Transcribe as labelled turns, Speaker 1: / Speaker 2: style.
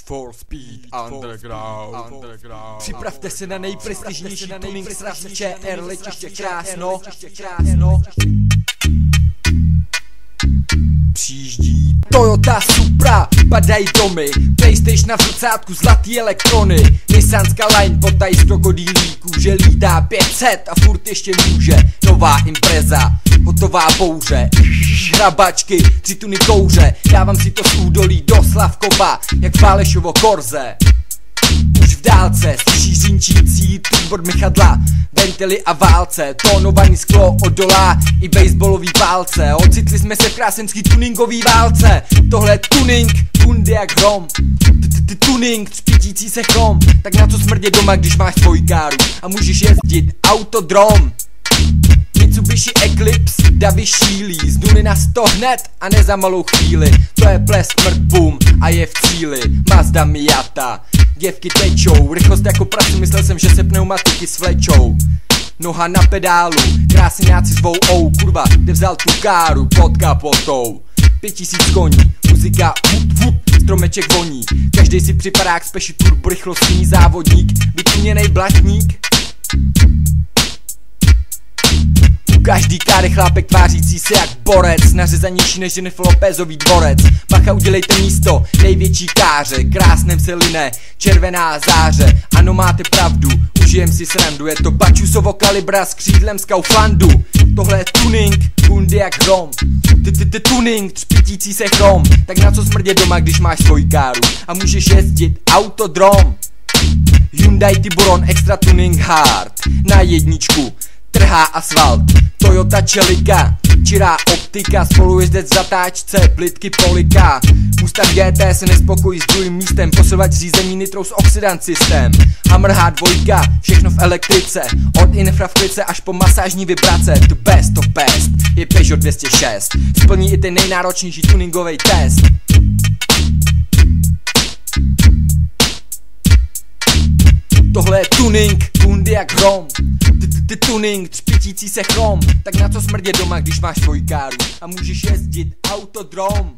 Speaker 1: for Speed Underground.
Speaker 2: Připravte se na nejprestižnější tuning srace ČR letiště Krásno. Přijíždí Toyota Supra, padají domy, PlayStation v rucátku, zlatý elektrony, Nissanská line potají z krokodýlíků, že lítá 500 a furt ještě může. Nová Impreza, hotová bouře, hrabačky, 3 tuny kouře, dávám si to z údolí do Slavkova, jak Fálešovo Korze. Už v dálce slyší řinčící turbor mychadla, ventily a válce, tónovaný sklo odolá i baseballový válce. Ocitli jsme se v krásenský tuningový válce. Tohle je tuning, bundy jak hrom. Tuning, třpitící se chrom. Tak na co smrdě doma, když máš svoji káru a můžeš jezdit autodrom. Mitsubishi Eclipse, davy šílí, z 0 na 100 hned a ne za malou chvíli. To je blesk, smrt, boom a je v cíli. Mazda Miata, děvky tečou, rychlost jako prasu, myslel jsem, že se pneumatiky svlečou. Noha na pedálu, krásňáci zvou kurva, kde vzal tu káru pod kapotou. 5000 koní, muzika stromeček voní, každej si připadá jak speši turborychlostní závodník, vytuněnej blatník. Každý káry chlápek tvářící se jak borec, nařezanější než Jennifer Lopezový dvorec. Bacha, udělejte místo, největší káře, krásnem se line, červená záře. Ano, máte pravdu, užijem si srandu, je to Bačusovo kalibra s křídlem z Kauflandu. Tohle je tuning, bundy jak hrom. Tuning, třpitící se chrom. Tak na co smrdě doma, když máš svoji káru a můžeš jezdit autodrom. Hyundai Tiburon Extra Tuning Hard na jedničku, trhá asfalt. Toyota Celica, čirá optika, spolujezdec v zatáčce, plitky polika. Mustang GT se nespokojí s druhým místem, posilovač řízení nitro s oxidant systém. Hammer H2, všechno v elektrice, od infra v klice až po masážní vibrace. The best of best je Peugeot 206, splní i ten nejnáročnější tuningový test. Tohle je tuning, bundy jak hrom. Tuning, třpitící se chrom. Tak na co smrdě doma, když máš svoji káru a můžeš jezdit autodrom.